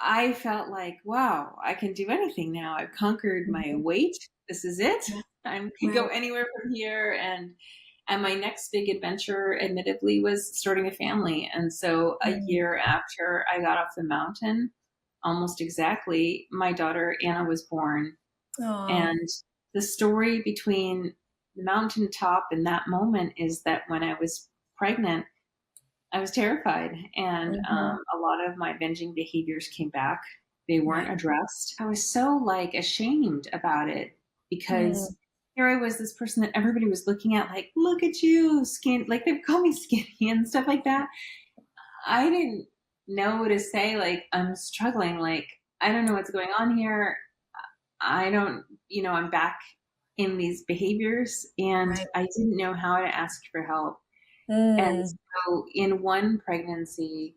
I felt like, wow, I can do anything now. I've conquered my Mhm. weight. This is it. Yeah. I can go Right. anywhere from here. And my next big adventure, admittedly, was starting a family. And so a Mm. year after I got off the mountain, almost exactly, my daughter Anna was born. Oh. And the story between the mountaintop and that moment is that when I was pregnant, I was terrified, and Mhm. a lot of my binging behaviors came back. They weren't Right. addressed. I was so like ashamed about it Mm. because here I was, this person that everybody was looking at, like, look at you, skin, like they call me skinny and stuff like that. I didn't know what to say. Like, I'm struggling. Like, I don't know what's going on here. I don't, I'm back in these behaviors, and Right. I didn't know how to ask for help. And Mm. so in one pregnancy,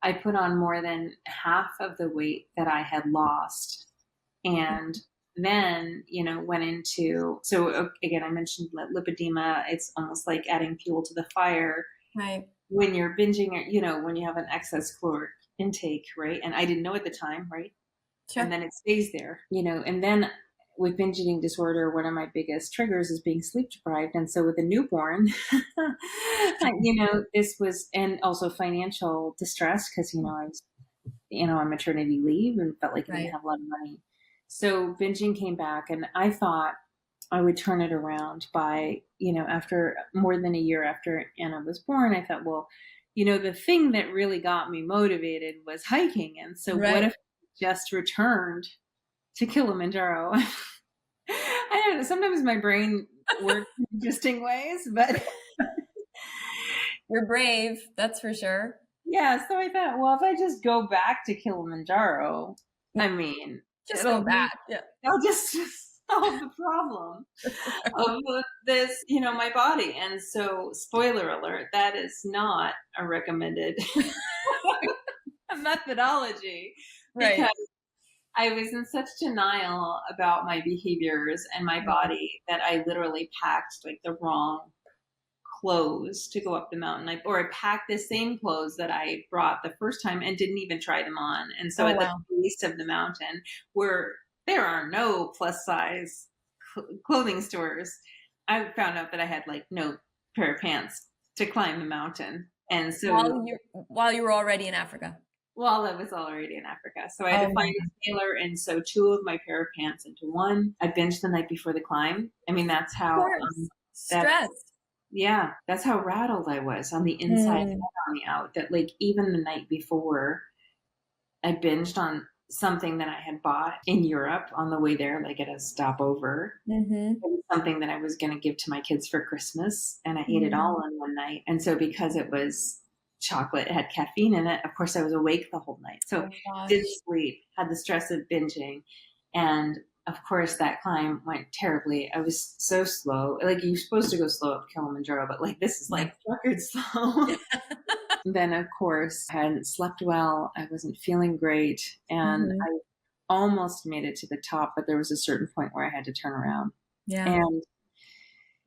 I put on more than half of the weight that I had lost. And then, went into, so again, I mentioned lipedema. It's almost like adding fuel to the fire Right. when you're binging, or, when you have an excess caloric intake, right? And I didn't know at the time, right? And Sure. then it stays there, and then with binge eating disorder, one of my biggest triggers is being sleep deprived. And so with a newborn, this was, and also financial distress because, I was, on maternity leave and felt like I didn't Right. have a lot of money. So binging came back, and I thought I would turn it around by, after more than a year after Anna was born, I thought, well, the thing that really got me motivated was hiking. And so what Right. if I just returned to Kilimanjaro? I don't know. Sometimes my brain works in interesting ways, but You're brave, that's for sure. yeah. So I thought, well, if I just go back to Kilimanjaro, I mean, Just go it'll be, back. Yeah. I'll just solve the problem of this, my body. And so, spoiler alert, that is not a recommended methodology Right. because I was in such denial about my behaviors and my Mm. body that I literally packed like the wrong clothes to go up the mountain. Or I packed the same clothes that I brought the first time and didn't even try them on. And so Oh, at the wow. base of the mountain, where there are no plus size clothing stores, I found out that I had like no pair of pants to climb the mountain. And so While you were already in Africa. well, I was already in Africa. So I had Oh to my find a tailor and sew two of my pair of pants into one. I binged the night before the climb. I mean, that's how, course. that's, Stress. yeah, that's how rattled I was on the inside and Mm. on the out. That like even the night before, I binged on something that I had bought in Europe on the way there, like at a stopover. Mhm. It was something that I was going to give to my kids for Christmas, and I ate it Mhm. all in one night. And so because it was chocolate, it had caffeine in it, of course I was awake the whole night. So Oh didn't gosh. sleep, had the stress of binging, and of course that climb went terribly. I was so slow. Like you're supposed to go slow up Kilimanjaro, but like this is Yeah. like record slow. Then of course I hadn't slept well. I wasn't feeling great, and Mhm. I almost made it to the top, but there was a certain point where I had to turn around. Yeah. And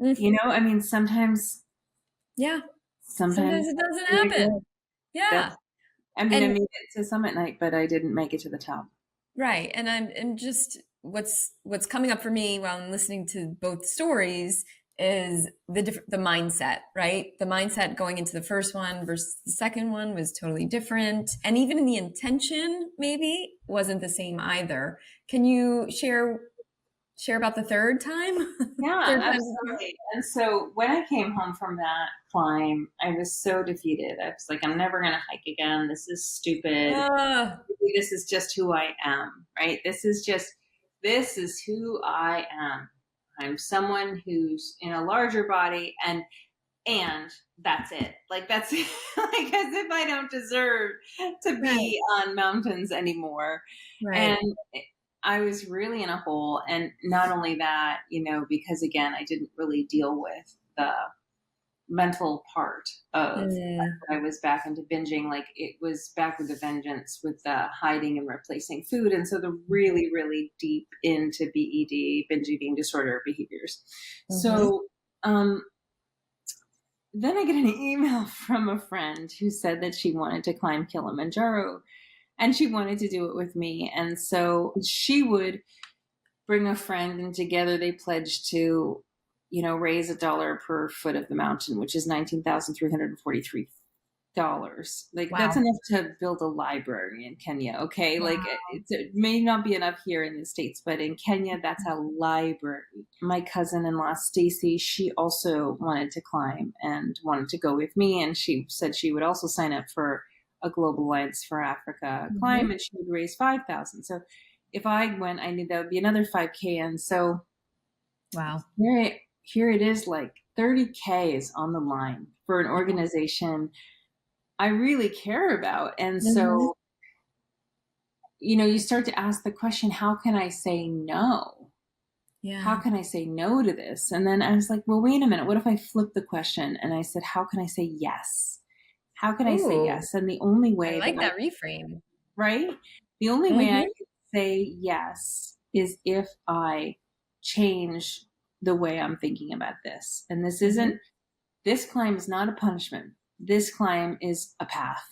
Mm. I mean, sometimes, Yeah. sometimes Sometimes it that's doesn't the way to happen. go. Yeah. That's, I mean, I And made it to summit night, but I didn't make it to the top. right. And just what's coming up for me while I'm listening to both stories is the mindset, right? The mindset going into the first one versus the second one was totally different. And even the intention maybe wasn't the same either. Can you share about the third time? Yeah, Third time the charm? absolutely. And so when I came home from that climb, I was so defeated. I was like, I'm never going to hike again. This is stupid. Ah, This is just who I am, right? This is who I am. I'm someone who's in a larger body, and that's it. Like that's like as if I don't deserve to right, be on mountains anymore. And right. I was really in a hole. And not only that, because again, I didn't really deal with the mental part of Mm, I was back into binging. Like it was back with a vengeance with the hiding and replacing food. And so the really, really deep into BED, binge eating disorder behaviors. mhm. So, um, then I get an email from a friend who said that she wanted to climb Kilimanjaro. and she wanted to do it with me. And so she would bring a friend, and together they pledged to, raise $1 per foot of the mountain, which is $19,343. Like that's Wow. enough to build a library in Kenya. Okay. Like Wow. it may not be enough here in the States, but in Kenya, that's a library. My cousin-in-law, Stacy, she also wanted to climb and wanted to go with me. And she said she would also sign up for a Global Alliance for Africa climb, Mhm. and she would raise 5,000. So if I went, I knew that would be another 5K. And so Wow. here it is, like 30K is on the line for an organization I really care about. And Mhm. so, you start to ask the question, how can I say no? How Yeah. can I say no to this? And then I was like, well, wait a minute. What if I flip the question and I said, how can I say yes? How can I say Ooh, yes? And the only I way that like I, that reframe. right? The only way I Mhm. can say yes is if I change the way I'm thinking about this. And Mhm. this climb is not a punishment. This climb is a path.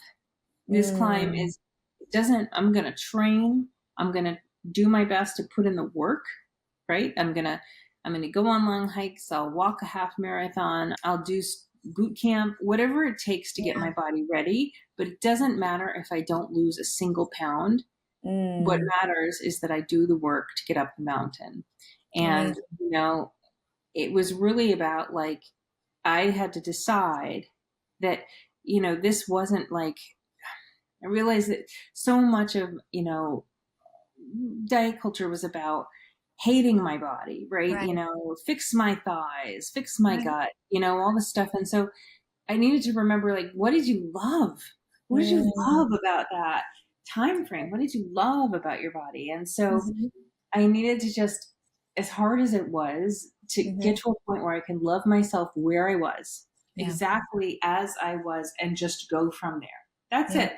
This climb Mm. is, it doesn't, I'm going to train. I'm going to do my best to put in the work, right? I'm going to go on long hikes. I'll walk a half marathon. I'll do boot camp, whatever it takes to get Yeah. my body ready. But it doesn't matter if I don't lose a single pound. What Mm. matters is that I do the work to get up the mountain. And, Amazing. it was really about, like, I had to decide that, this wasn't like, I realized that so much of, diet culture was about hating my body, right? Right. Fix my thighs, fix my Right. gut, all this stuff. And so I needed to remember, like, what did you love? What did you love Mm. about that time frame? What did you love about your body? And so Mhm. I needed to just, as hard as it was, to get Mhm. to a point where I can love myself where I was, Yeah. exactly as I was, and just go from there. That's Yeah. it.